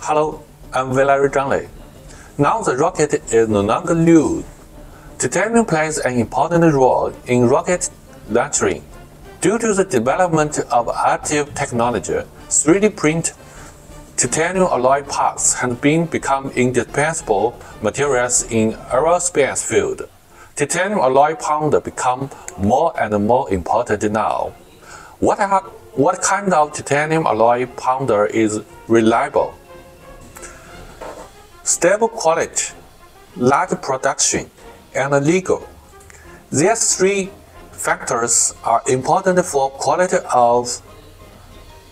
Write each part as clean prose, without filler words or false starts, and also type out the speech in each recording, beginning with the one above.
Hello, I'm Vilory. Now the rocket is no longer new. Titanium plays an important role in rocket launching. Due to the development of additive technology, 3D print titanium alloy parts have become indispensable materials in aerospace field. Titanium alloy powder become more and more important now. What kind of titanium alloy powder is reliable? Stable quality, large production, and legal. These three factors are important for quality of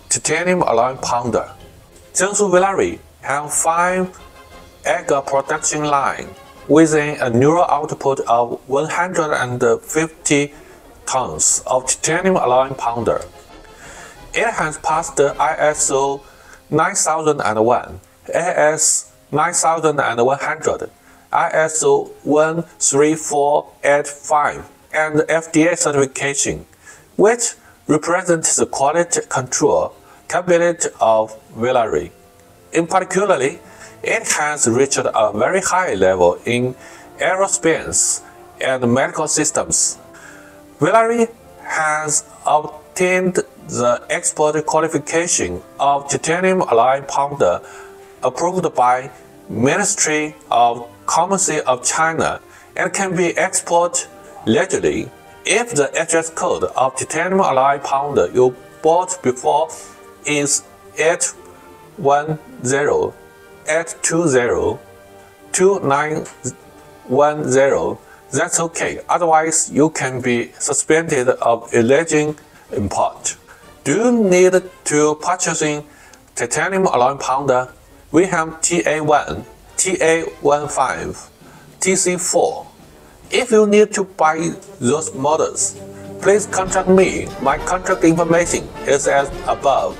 titanium alloy powder. Jiangsu Vilory have 5 egg production lines with an annual output of 150 tons of titanium alloy powder. It has passed the ISO 9001, AS 9100, ISO 13485 and FDA certification, which represents the quality control capability of Vilory. In particular, it has reached a very high level in aerospace and medical systems. Vilory has obtained the export qualification of titanium alloy powder approved by Ministry of Commerce of China and can be exported legally if the address code of titanium alloy powder you bought before is 810-820-2910. That's okay, otherwise you can be suspended of illegal import. Do you need to purchasing titanium alloy powder? We have TA1, TA15, TC4. If you need to buy those models, please contact me. My contact information is as above.